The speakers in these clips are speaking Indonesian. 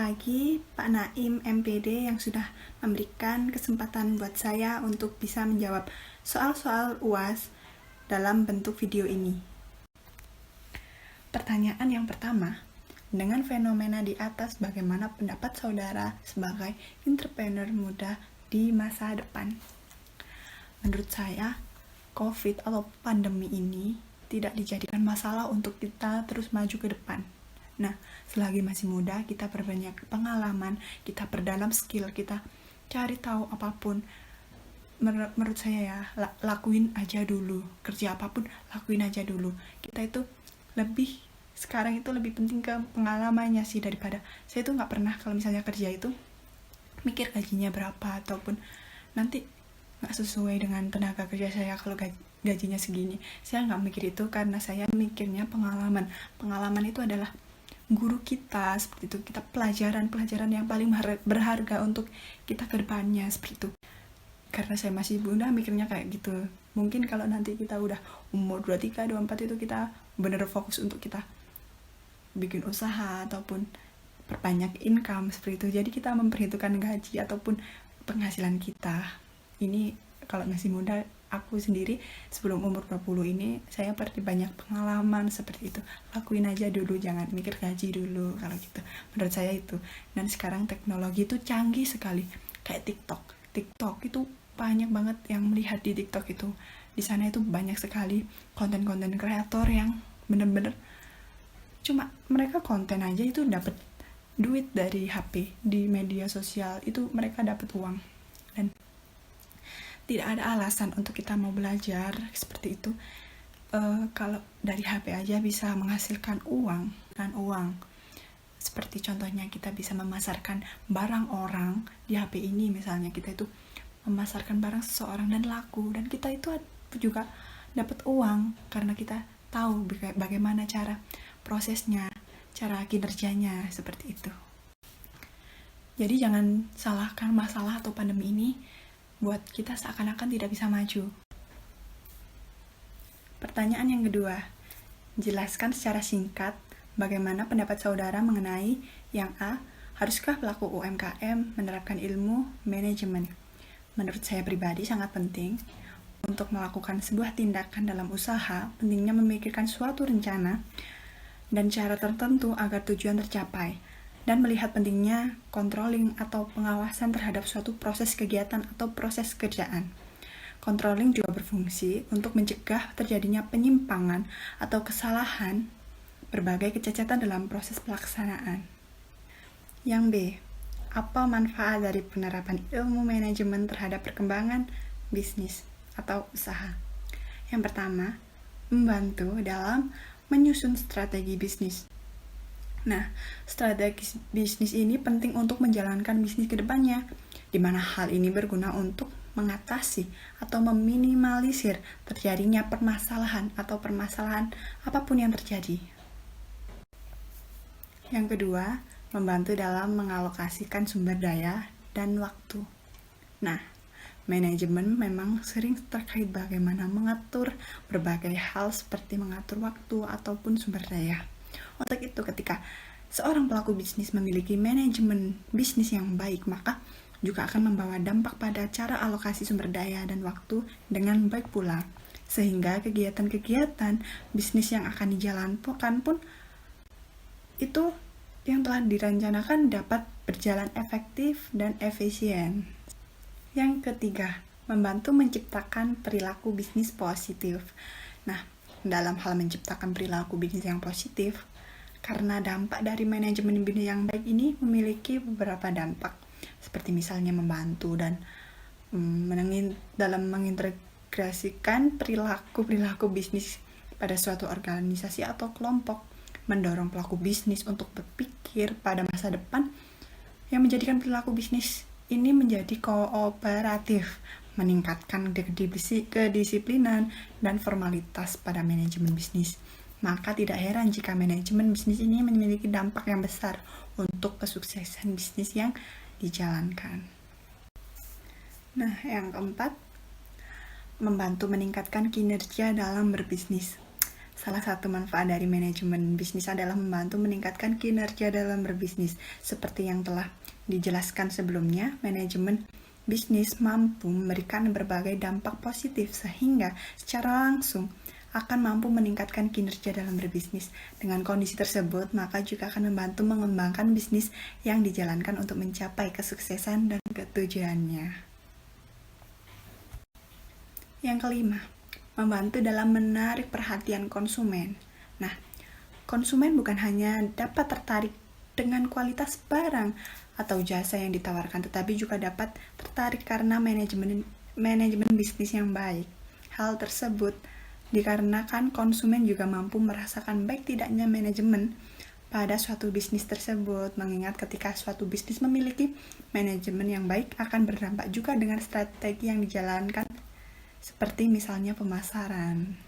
lagi Pak Naim MPD yang sudah memberikan kesempatan buat saya untuk bisa menjawab soal-soal UAS dalam bentuk video ini. Pertanyaan yang pertama, dengan fenomena di atas, bagaimana pendapat saudara sebagai entrepreneur muda di masa depan? Menurut saya, COVID atau pandemi ini tidak dijadikan masalah untuk kita terus maju ke depan. Nah, selagi masih muda, kita perbanyak pengalaman, kita perdalam skill, kita cari tahu apapun. Menurut saya ya, lakuin aja dulu. Kerja apapun, lakuin aja dulu. Kita itu sekarang itu lebih penting ke pengalamannya sih daripada, saya tuh nggak pernah kalau misalnya kerja itu mikir gajinya berapa, ataupun nanti nggak sesuai dengan tenaga kerja saya kalau gajinya segini. Saya nggak mikir itu karena saya mikirnya pengalaman itu adalah guru kita, seperti itu. Kita pelajaran yang paling berharga untuk kita ke depannya, seperti itu. Karena saya masih muda mikirnya kayak gitu. Mungkin kalau nanti kita udah umur 23, 24 itu kita bener fokus untuk kita bikin usaha ataupun perbanyak income, seperti itu. Jadi kita memperhitungkan gaji ataupun penghasilan kita. Ini kalau masih muda, aku sendiri sebelum umur 20 ini saya banyak pengalaman seperti itu. Lakuin aja dulu, jangan mikir gaji dulu kalau gitu. Menurut saya itu. Dan sekarang teknologi itu canggih sekali. Kayak TikTok itu banyak banget yang melihat di TikTok itu. Di sana itu banyak sekali konten-konten kreator yang bener-bener cuma mereka konten aja itu dapat duit dari HP, di media sosial itu mereka dapat uang. Dan tidak ada alasan untuk kita mau belajar seperti itu. Kalau dari HP aja bisa menghasilkan uang. Seperti contohnya kita bisa memasarkan barang orang di HP ini, misalnya kita itu memasarkan barang seseorang dan laku, dan kita itu juga dapat uang karena kita tahu bagaimana cara prosesnya, cara kinerjanya, seperti itu. Jadi jangan salahkan masalah atau pandemi ini buat kita seakan-akan tidak bisa maju. Pertanyaan yang kedua, jelaskan secara singkat bagaimana pendapat saudara mengenai yang A, haruskah pelaku UMKM menerapkan ilmu manajemen? Menurut saya pribadi sangat penting untuk melakukan sebuah tindakan dalam usaha, pentingnya memikirkan suatu rencana dan cara tertentu agar tujuan tercapai, dan melihat pentingnya controlling atau pengawasan terhadap suatu proses kegiatan atau proses kerjaan. Controlling juga berfungsi untuk mencegah terjadinya penyimpangan atau kesalahan, berbagai kecacatan dalam proses pelaksanaan. Yang B, apa manfaat dari penerapan ilmu manajemen terhadap perkembangan bisnis atau usaha? Yang pertama, membantu dalam menyusun strategi bisnis. Nah, strategi bisnis ini penting untuk menjalankan bisnis ke depannya, di mana hal ini berguna untuk mengatasi atau meminimalisir terjadinya permasalahan apapun yang terjadi. Yang kedua, membantu dalam mengalokasikan sumber daya dan waktu. Nah, manajemen memang sering terkait bagaimana mengatur berbagai hal seperti mengatur waktu ataupun sumber daya. Untuk itu, ketika seorang pelaku bisnis memiliki manajemen bisnis yang baik, maka juga akan membawa dampak pada cara alokasi sumber daya dan waktu dengan baik pula. Sehingga kegiatan-kegiatan bisnis yang akan dijalankan pun itu yang telah direncanakan dapat berjalan efektif dan efisien. Yang ketiga, membantu menciptakan perilaku bisnis positif. Nah, dalam hal menciptakan perilaku bisnis yang positif, karena dampak dari manajemen bisnis yang baik ini memiliki beberapa dampak, seperti misalnya membantu dan dalam mengintegrasikan perilaku bisnis pada suatu organisasi atau kelompok, mendorong pelaku bisnis untuk berpikir pada masa depan yang menjadikan perilaku bisnis ini menjadi kooperatif, meningkatkan kedisiplinan dan formalitas pada manajemen bisnis. Maka tidak heran jika manajemen bisnis ini memiliki dampak yang besar untuk kesuksesan bisnis yang dijalankan. Nah, yang keempat, membantu meningkatkan kinerja dalam berbisnis. Salah satu manfaat dari manajemen bisnis adalah membantu meningkatkan kinerja dalam berbisnis. Seperti yang telah dijelaskan sebelumnya, manajemen bisnis mampu memberikan berbagai dampak positif sehingga secara langsung akan mampu meningkatkan kinerja dalam berbisnis. Dengan kondisi tersebut, maka juga akan membantu mengembangkan bisnis yang dijalankan untuk mencapai kesuksesan dan ketujuannya. Yang kelima, membantu dalam menarik perhatian konsumen. Nah, konsumen bukan hanya dapat tertarik dengan kualitas barang atau jasa yang ditawarkan, tetapi juga dapat tertarik karena manajemen bisnis yang baik. Hal tersebut dikarenakan konsumen juga mampu merasakan baik tidaknya manajemen pada suatu bisnis tersebut, mengingat ketika suatu bisnis memiliki manajemen yang baik akan berdampak juga dengan strategi yang dijalankan, seperti misalnya pemasaran.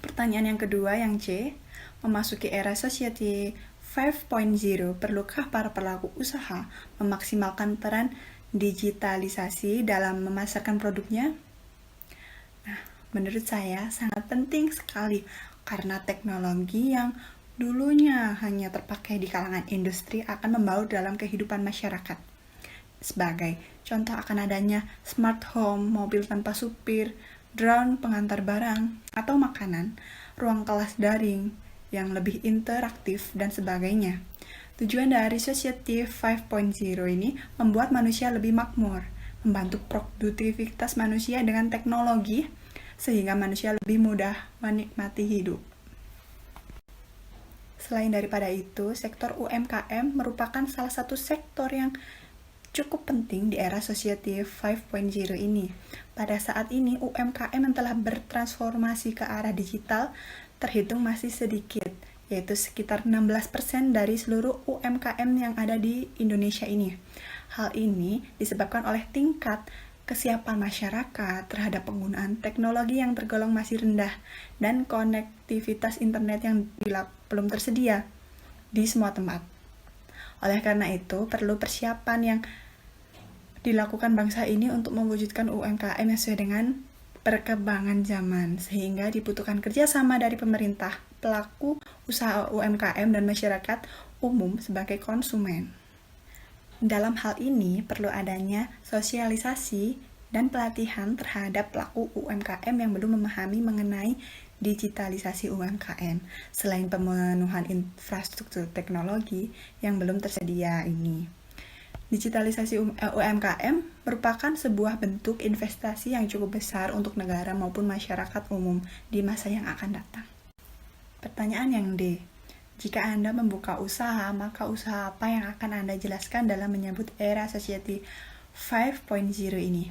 Pertanyaan yang kedua, yang C, memasuki era Society 5.0, perlukah para pelaku usaha memaksimalkan peran digitalisasi dalam memasarkan produknya? Nah, menurut saya sangat penting sekali karena teknologi yang dulunya hanya terpakai di kalangan industri akan membaur dalam kehidupan masyarakat. Sebagai contoh akan adanya smart home, mobil tanpa supir, drone pengantar barang atau makanan, ruang kelas daring yang lebih interaktif, dan sebagainya. Tujuan dari Society 5.0 ini membuat manusia lebih makmur, membantu produktivitas manusia dengan teknologi, sehingga manusia lebih mudah menikmati hidup. Selain daripada itu, sektor UMKM merupakan salah satu sektor yang cukup penting di era Society 5.0 ini. Pada saat ini, UMKM yang telah bertransformasi ke arah digital terhitung masih sedikit, yaitu sekitar 16% dari seluruh UMKM yang ada di Indonesia ini. Hal ini disebabkan oleh tingkat kesiapan masyarakat terhadap penggunaan teknologi yang tergolong masih rendah dan konektivitas internet yang belum tersedia di semua tempat. Oleh karena itu, perlu persiapan yang dilakukan bangsa ini untuk mewujudkan UMKM yang sesuai dengan perkembangan zaman, sehingga dibutuhkan kerjasama dari pemerintah, pelaku usaha UMKM, dan masyarakat umum sebagai konsumen. Dalam hal ini, perlu adanya sosialisasi dan pelatihan terhadap pelaku UMKM yang belum memahami mengenai digitalisasi UMKM, selain pemenuhan infrastruktur teknologi yang belum tersedia ini. Digitalisasi UMKM merupakan sebuah bentuk investasi yang cukup besar untuk negara maupun masyarakat umum di masa yang akan datang. Pertanyaan yang D. Jika Anda membuka usaha, maka usaha apa yang akan Anda jelaskan dalam menyambut era Society 5.0 ini?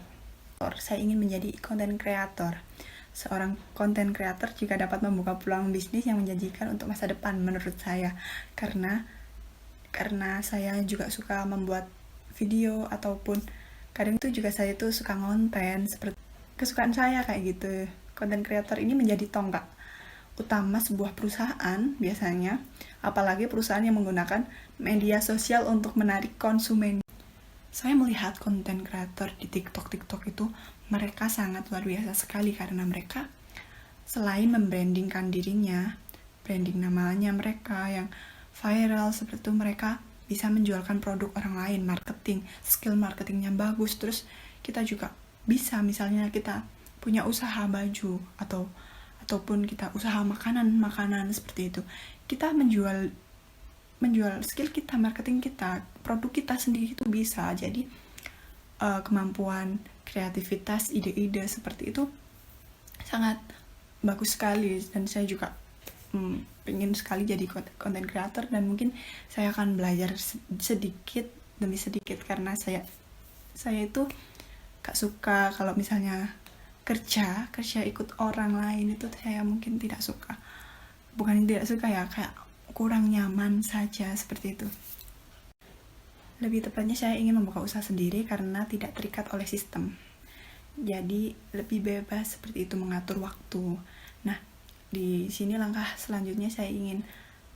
Saya ingin menjadi content creator. Seorang content creator juga dapat membuka peluang bisnis yang menjanjikan untuk masa depan menurut saya. Karena saya juga suka membuat video, ataupun kadang itu juga saya tuh suka ngonten, seperti kesukaan saya kayak gitu. Content creator ini menjadi tonggak utama sebuah perusahaan biasanya, apalagi perusahaan yang menggunakan media sosial untuk menarik konsumen. Saya melihat content creator di TikTok itu mereka sangat luar biasa sekali, karena mereka selain membrandingkan dirinya, branding namanya mereka yang viral seperti itu, mereka bisa menjualkan produk orang lain, marketing, skill marketingnya bagus. Terus kita juga bisa, misalnya kita punya usaha baju ataupun kita usaha makanan seperti itu, kita menjual skill kita, marketing kita, produk kita sendiri itu bisa. Jadi kemampuan kreativitas, ide-ide seperti itu sangat bagus sekali, dan saya juga pengen sekali jadi content creator, dan mungkin saya akan belajar sedikit demi sedikit, karena saya itu gak suka kalau misalnya kerja ikut orang lain, itu saya mungkin tidak suka. Bukan tidak suka ya, kayak kurang nyaman saja seperti itu. Lebih tepatnya saya ingin membuka usaha sendiri karena tidak terikat oleh sistem. Jadi lebih bebas seperti itu mengatur waktu. Nah, di sini langkah selanjutnya saya ingin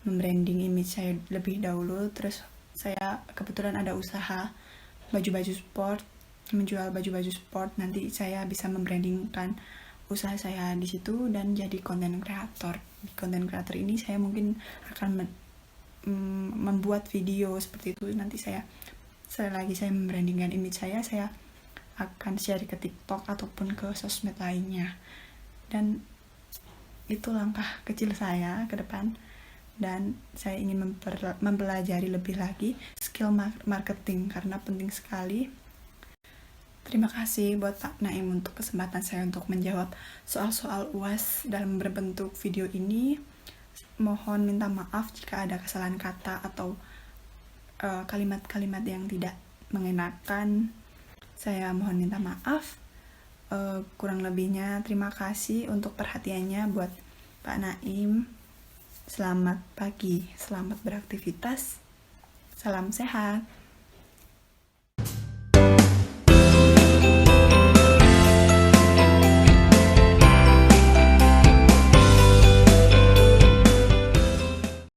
membranding image saya lebih dahulu. Terus saya kebetulan ada usaha baju-baju sport, menjual baju-baju sport. Nanti saya bisa membrandingkan usaha saya di situ dan jadi konten kreator. Di konten kreator ini saya mungkin akan membuat video seperti itu. Nanti saya membrandingkan image saya akan share ke TikTok ataupun ke sosmed lainnya. Dan itu langkah kecil saya ke depan, dan saya ingin mempelajari lebih lagi skill marketing karena penting sekali. Terima kasih buat Pak Naim untuk kesempatan saya untuk menjawab soal-soal UAS dalam berbentuk video ini. Mohon minta maaf jika ada kesalahan kata atau kalimat-kalimat yang tidak mengenakan. Saya mohon minta maaf. Kurang lebihnya terima kasih untuk perhatiannya buat Pak Naim. Selamat pagi, selamat beraktivitas. Salam sehat.